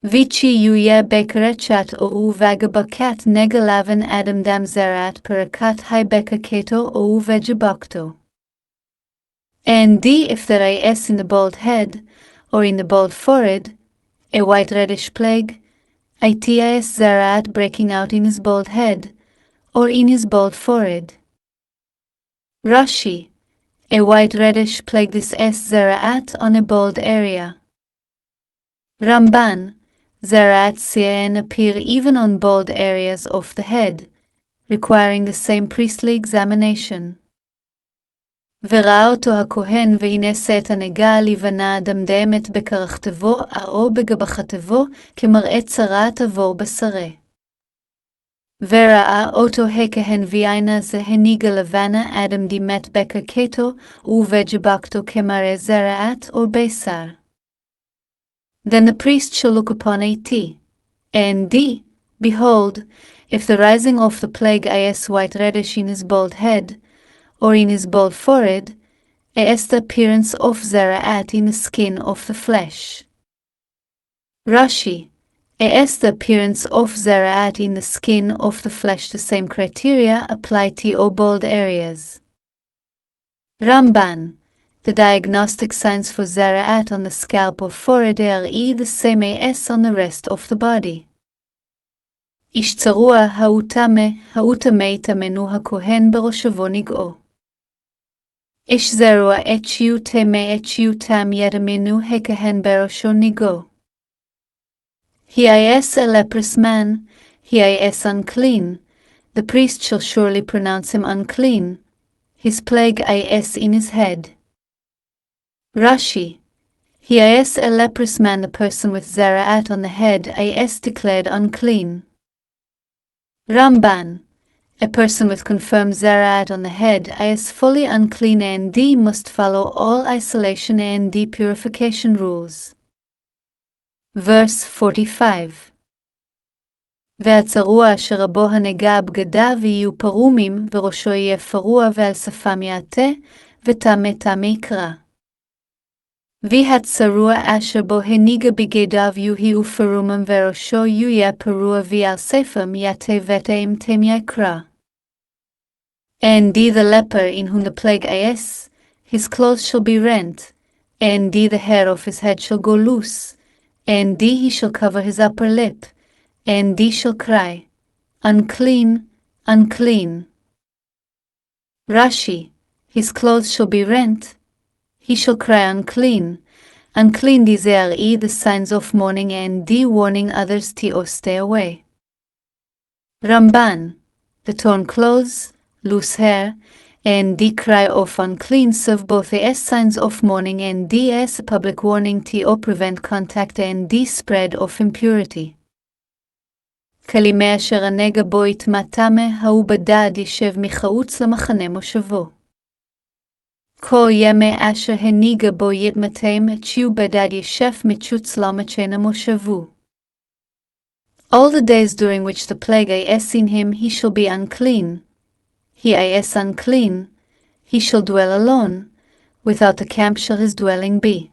ויצ'י יהיה בקרצ'ת או וגבקת נגע לבן אדם דם זרת פרקת היי בקקתו או וג'בקתו. And if there is in the bald head, or in the bald forehead, a white reddish plague, it is zerat breaking out in his bald head, or in his bald forehead. Rashi, a white reddish plague. This is zerat on a bald area. Ramban, zerat cyan appear even on bald areas of the head, requiring the same priestly examination. וראה אותו הכהן והנה שאת הנגע הלבנה דמדמת בקרחתבו או בגבחתבו כמראה צרת עבור בשרה. וראה אותו הכהן ועינה זה הניגה לבנה אדם דימת בקרקתו ובג'בקתו כמראה זרעת או בשר. Then the priest shall look upon it, and behold, if the rising of the plague is white reddish in his bald head, or in his bald forehead, is the appearance of zerat in the skin of the flesh. Rashi, is the appearance of zerat in the skin of the flesh. The same criteria apply to all bald areas. Ramban, the diagnostic signs for zerat on the scalp or forehead are the same as on the rest of the body. איש צרוע ההוא טמא יטמנו הכהן בראשו נגעו. איש זרוע hu טמא hu תם יטמנו הכהן בראשו נגעו. He is a leprous man, he is unclean, the priest shall surely pronounce him unclean. His plague is in his head. Rashi. He is a leprous man, the person with zaraat on the head is declared unclean. Ramban. A person with confirmed zaraat on the head is fully unclean and must follow all isolation and purification rules. Verse 45. והצרוע אשר רבו הנגע בגדיו יהיו פרומים, וראשו יהיה פרוע ועל שפם יעטה, וטמא טמא יקרא. והצרוע אשר בו הנגע בגדיו יהיו פרומם, וראשו יהיה פרוע ועל שפם יעטה, וטמא טמא יקרא. And the leper in whom the plague is, his clothes shall be rent, and the hair of his head shall go loose, and he shall cover his upper lip, and shall cry, unclean, unclean. Rashi. His clothes shall be rent, he shall cry unclean. Unclean, these are the signs of mourning and warning others to stay away. Ramban. The torn clothes, loose hair, and cry of unclean serve both as signs of mourning and as a public warning to prevent contact and spread of impurity. כלימי אשר הנגע בו יטמא טמא, ההוא בדד ישב מחוץ למחנה מושבו. כל ימי אשר הנגע בו יטמא טמא, תשיעו בדד ישב מחוץ למחנה מושבו. All the days during which the plague is in him, he shall be unclean. He is unclean, he shall dwell alone, without the camp shall his dwelling be.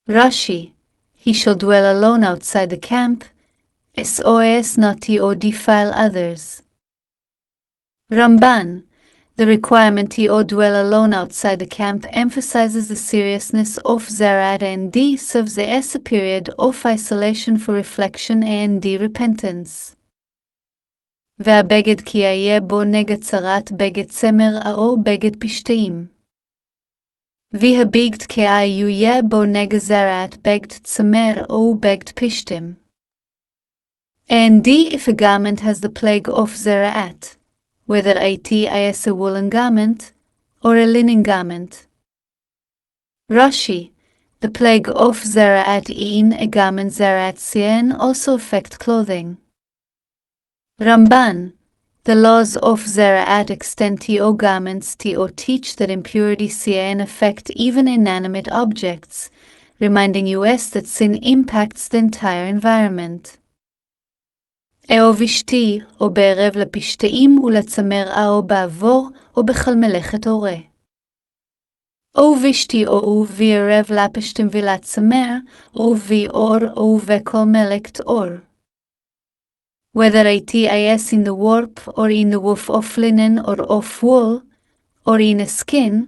Rashi. He shall dwell alone outside the camp, SOS not to defile others. Ramban. The requirement to dwell alone outside the camp emphasizes the seriousness of zaraat and serves as a period of isolation for reflection and repentance. והבגד כי יהיה בו נגע צרת, בגד צמר או בגד פשטים. והבגד כי יהיה בו נגע זרת, בגד צמר או בגד פשטים. And if a garment has the plague of zaraat, whether it is a woolen garment or a linen garment. Rashi. The plague of zaraat in a garment zaraat cien also affect clothing. Ramban. The laws of zaraat extend to garments to teach that impurity cien affect even inanimate objects, reminding us that sin impacts the entire environment. או בשתי, או בערב לפשתאים ולצמר או בעבור, או בכל מלאכת הורה. או בשתי או בערב לפשתים ולצמר, או בעור או בכל מלאכת אור. Whether it is in the warp, or in the woof of linen, or of wool, or in a skin,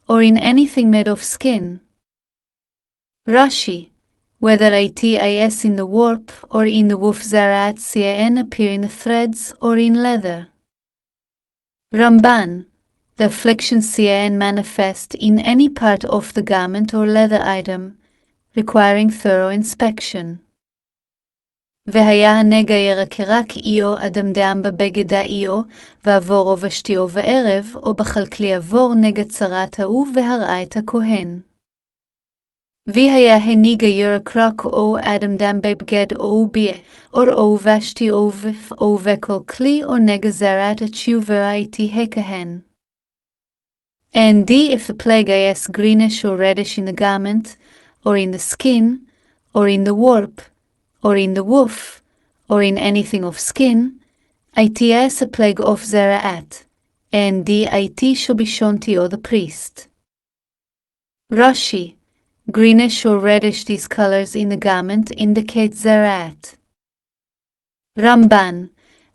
or in anything made of skin. Rashi. Whether it is in the warp, or in the woof zaraat cien appear in the threads, or in leather. Ramban. The affliction cien manifest in any part of the garment or leather item, requiring thorough inspection. והיה הנגע ירק רק איו אדמדם בבגד האיו, ועבור ובשתיו בערב, או בכלכלי עבור נגע צרת ההוא והראה את הכהן. והיה הנגע ירק רק או אדמדם בבגד או ביה, או ושתיו או וכל כלי או נגע זרת התשיו וראיתי הכהן. And if the plague is greenish or reddish in the garment, or in the skin, or in the warp, or in the woof, or in anything of skin, it is a plague of zaraat, and it shall be shown to the priest. Rashi. Greenish or reddish, these colors in the garment indicate zaraat. Ramban.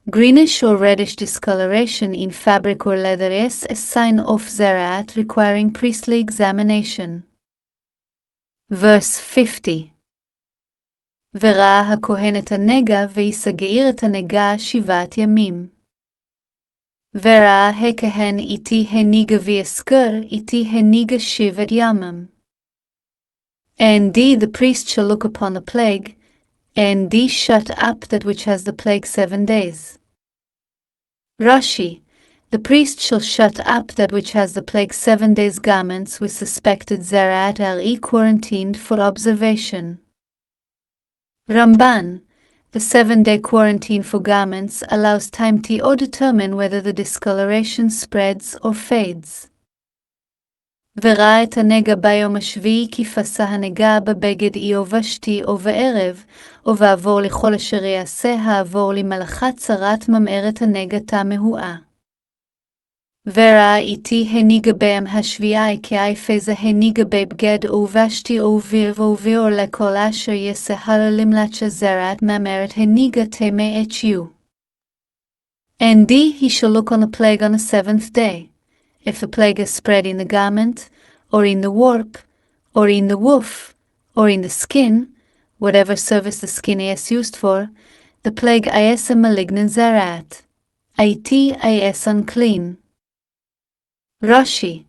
Greenish or reddish discoloration in fabric or leather is a sign of zaraat requiring priestly examination. Verse 50. וראה הכהן את הנגע ויסגיר את הנגע 7 ימים. וראה הכהן איתי הנגע ויסגר איתי הנגע 7 ימים. And the priest shall look upon the plague, and shut up that which has the plague 7 days. Rashi, the priest shall shut up that which has the plague 7 days. Garments with suspected zerat are quarantined for observation. Ramban, the 7-day quarantine for garments allows time to determine whether the discoloration spreads or fades. וראה את הנגע ביום השביעי כי פסה הנגע בבגד יובשתי או בערב, או בעבור לכל אשר יעשה העבור למלאכה צרת ממארת הנגע תמהואה. וראה איתי הניגע ביום השביעי כי פזה הניגע בבגד ובשתי ובעבור לכל אשר יעשה הלמלצ'ה זרת ממארת הניגע תמה את you. And he shall look on the plague on the 7th day. If the plague is spread in the garment, or in the warp, or in the woof, or in the skin, whatever service the skin is used for, the plague is a malignant zarat. It is unclean. Rashi,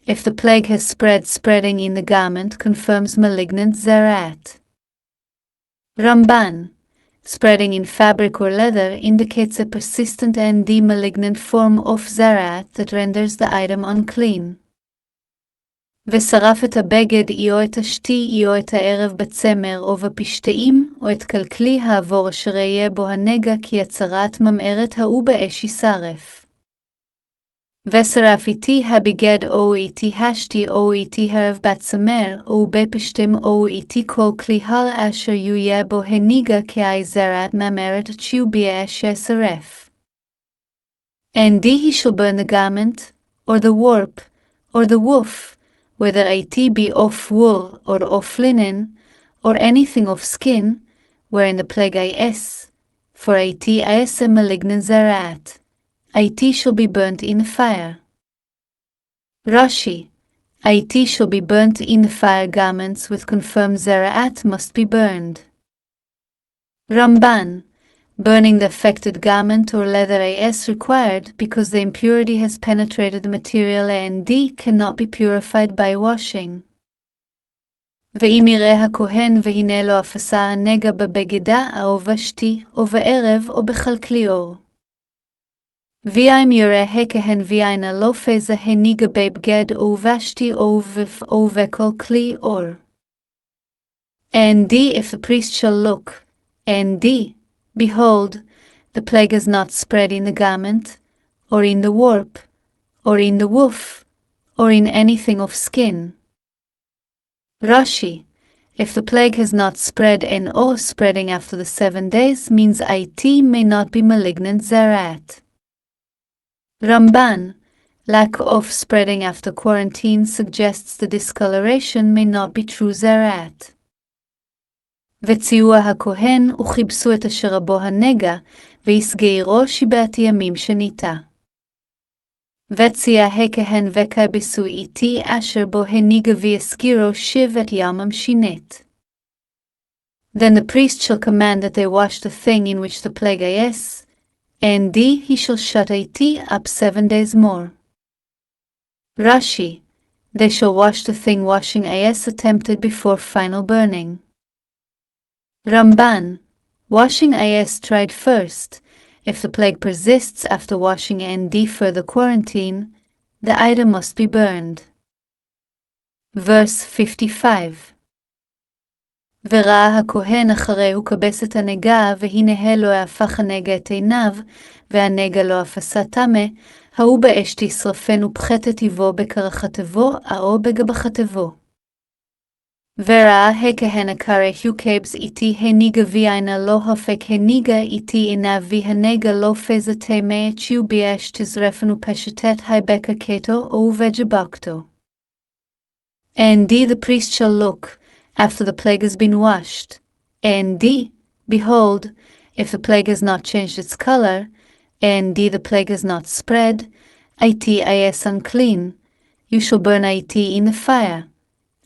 if the plague has spreading in the garment confirms malignant zarat. Ramban, spreading in fabric or leather indicates a persistent and malignant form of zarat that renders the item unclean. ושרף את הבגד או את השתי או את הערב בצמר או בפשטאים או את כלכלי העבור אשר יהיה בו הנגע כי הצרת ממארת ההוא באש ישרף. ושרף איתי הבגד או איתי השתי או איתי הערב בצמר או בפשטים או איתי כל כלי הר אשר יהיה בו הנגע כי זרת ממארת תשיו באש ישרף. And he shall burn the garment, or the warp, or the woof, whether it be of wool or of linen, or anything of skin, wherein the plague is, for it is a malignant zarat. It shall be burnt in the fire. Rashi, it shall be burnt in the fire. Garments with confirmed zarat must be burned. Ramban, burning the affected garment or leather is required because the impurity has penetrated the material and cannot be purified by washing. ואם יראה הכהן והנה לו אפסה הנגע בבגדה העובשתי או בערב או בכלכלי אור. ואם יראה הכהן ואינה לו פזה הנגע בבגד עובשתי או בכל כלי אור. And if the priest shall look, and behold, the plague is not spread in the garment, or in the warp, or in the woof, or in anything of skin. Rashi, if the plague has not spread or spreading after the 7 days means it may not be malignant zarat. Ramban, lack of spreading after quarantine suggests the discoloration may not be true zarat. וציוע הכהן וכיבסו את אשר בו הנגע, ויסגרו 7 ימים שניתה. וציע הכהן וכיבסו איתי אשר בו הנגע ויסגרו 7 ימים שינית. Then the priest shall command that they wash the thing in which the plague is, and he shall shut it up 7 days more. Rashi, they shall wash the thing washing is attempted before final burning. Ramban, washing is tried first. If the plague persists after washing and further quarantine, the item must be burned. Verse 55. וראה הכהן אחריהו כבס את הנגע, והנה לו הפך הנגע את עיניו, והנגע לא אפסה טמא, ההוא באש תשרפן ופחת טיבו בקרחתבו, או בגבחתבו. וראה הכהן אחריהו כבס איתי הניגע ואינה לא הפק הניגע איתי עיניו והנגע לא פזה טמא את שיו באש תשרפן ופשטת בקרחתו או בגבחתו. And the priest shall look, after the plague has been washed, and behold, if the plague has not changed its color, and the plague has not spread, it is unclean, you shall burn it in the fire.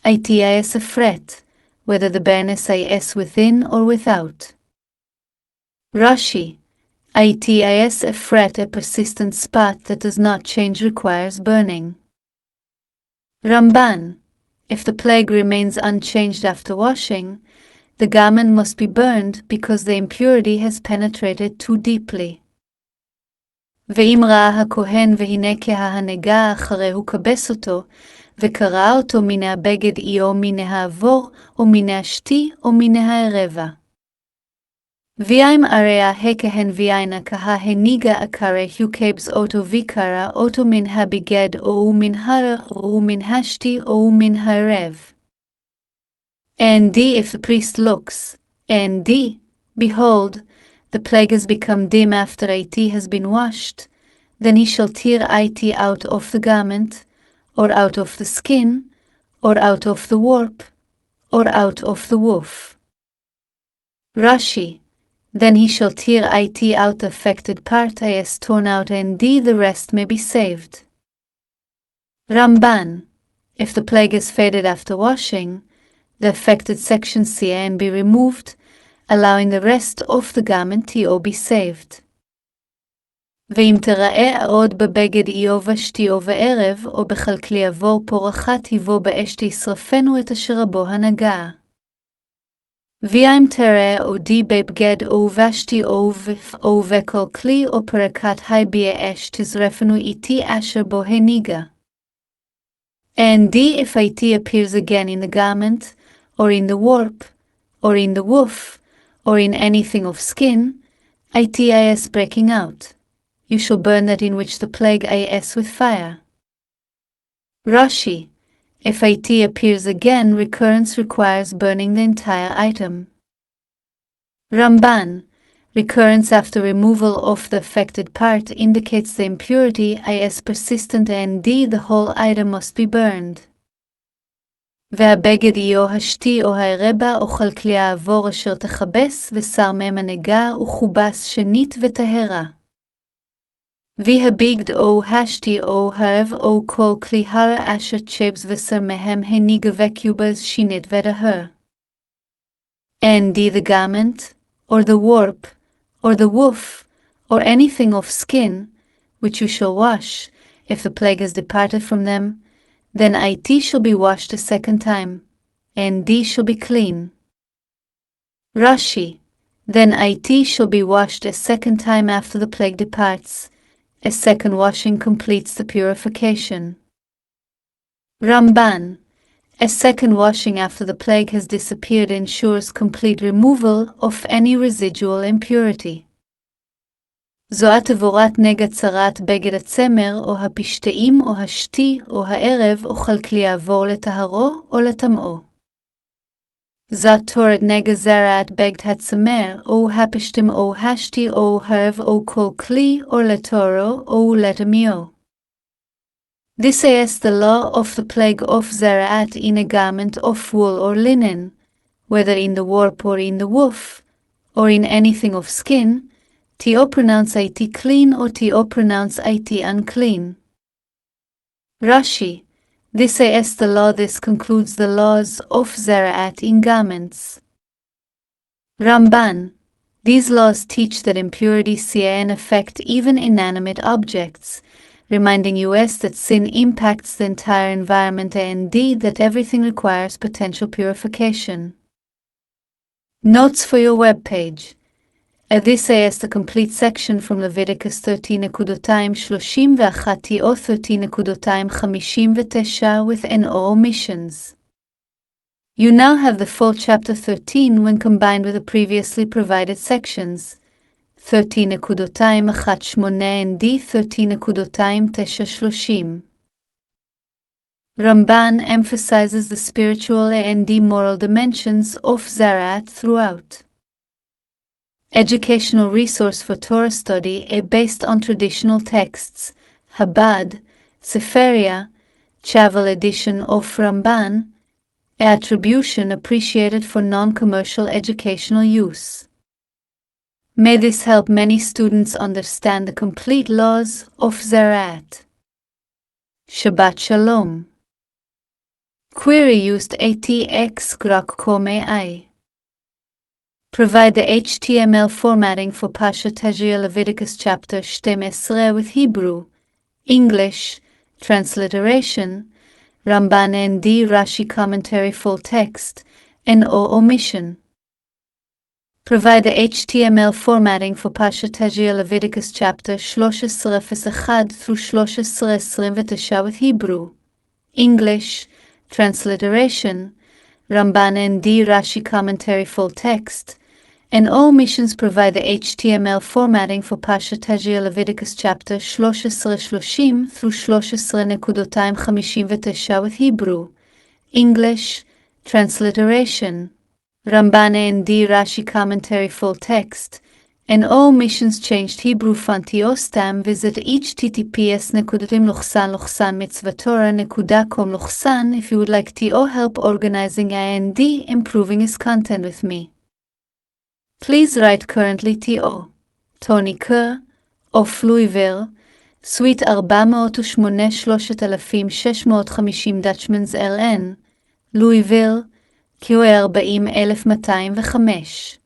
It is a fret, whether the bareness is within or without. Rashi, it is a fret, a persistent spot that does not change requires burning. Ramban, if the plague remains unchanged after washing, the garment must be burned because the impurity has penetrated too deeply. ואם ראה הכהן והנה כהנהגה אחרי הוא כבס אותו, וקרא אותו מן הבגד או מן העבור, או מן השתי, או מן הערבה. ואם אריה הכהן ויין כהנהיגה אקרי הוקבס אותו ויקרא אותו מן הבגד או מן או מן השתי או מן הערב. And if the priest looks, and behold, the plague has become dim after it has been washed, then he shall tear it out of the garment, or out of the skin, or out of the warp, or out of the woof. Rashi, then he shall tear it out the affected part is torn out and the rest may be saved. Ramban, if the plague is faded after washing, the affected section can be removed, allowing the rest of the garment to be saved. ואם תראה עוד בבגד איוב ושתיו וערב, או בחלקלי עבור פורחת היבו באש תשרפנו את אשר בו הנגעה. ואם תראה עודי בבגד או ושתי או וכל כלי או פרקת היבי אש תזרפנו איתי אשר בו הניגה. And if it appears again in the garment, or in the warp, or in the woof, or in anything of skin, it is breaking out. You shall burn that in which the plague is with fire. Rashi, if it appears again, recurrence requires burning the entire item. Ramban, recurrence after removal of the affected part indicates the impurity is persistent and the whole item must be burned. והבגד או השתי או הערבה אוכל כלי העבור אשר תכבס ושר מהם הנגע וכובס שנית וטהרה. והבגד או השתי או הערב או כל כלי הרה אשר צ'בס ושר מהם הניגה וכובס שנית וטהר. And the garment, or the warp, or the woof, or anything of skin, which you shall wash, if the plague has departed from them, then it shall be washed a second time, and they shall be clean. Rashi, then it shall be washed a second time after the plague departs. A second washing completes the purification. Ramban, a second washing after the plague has disappeared ensures complete removal of any residual impurity. זו התבורת נגע צרת בגד הצמר, או הפשטאים, או השתי, או הערב, או חלקלי העבור לטהרו, או לטמאו. זאת תורת נגע זרעת בגד הצמר, או הפשטים, או השתי, או הערב, או כל כלי, או לטהרו, או לטמאו. This is the law of the plague of Zeraat in a garment of wool or linen, whether in the warp or in the woof, or in anything of skin, to pronounce it clean or to pronounce it unclean. Rashi, this is the law. This concludes the laws of Zeraat in garments. Ramban, these laws teach that impurity can affect even inanimate objects, reminding us that sin impacts the entire environment and indeed that everything requires potential purification. Notes for your webpage. This is the complete section from Leviticus 13:31 or 13:59 with no omissions. You now have the full chapter 13 when combined with the previously provided sections 13:18 and 13:930. Ramban emphasizes the spiritual and moral dimensions of Zeraat throughout. Educational resource for Torah study based on traditional texts, Chabad, Seferia, Travel edition of Ramban, attribution appreciated for non-commercial educational use. May this help many students understand the complete laws of Zeraat. Shabbat Shalom. Query used ATX Grok Kome I. Provide the HTML formatting for Parshat Tazria Leviticus chapter 12 with Hebrew, English, Transliteration, Ramban and Rashi commentary full text, and no omission. Provide the HTML formatting for Parshat Tazria Leviticus chapter 13:01 through 13:29 with Hebrew, English, Transliteration, Ramban ND Rashi commentary full text, and all missions provide the HTML formatting for Parshat Tazria Leviticus chapter 13:30 through 13:59 with Hebrew, English, Transliteration, Ramban ND Rashi commentary full text, and all missions changed Hebrew font Stam. Visit https://mitzvatorah.com/ if you would like to help organizing IND improving its content with me. Please write currently to Tony Kerr, of Louisville, Suite 408 3650 Dutchmans Ln, Louisville, QA 40205.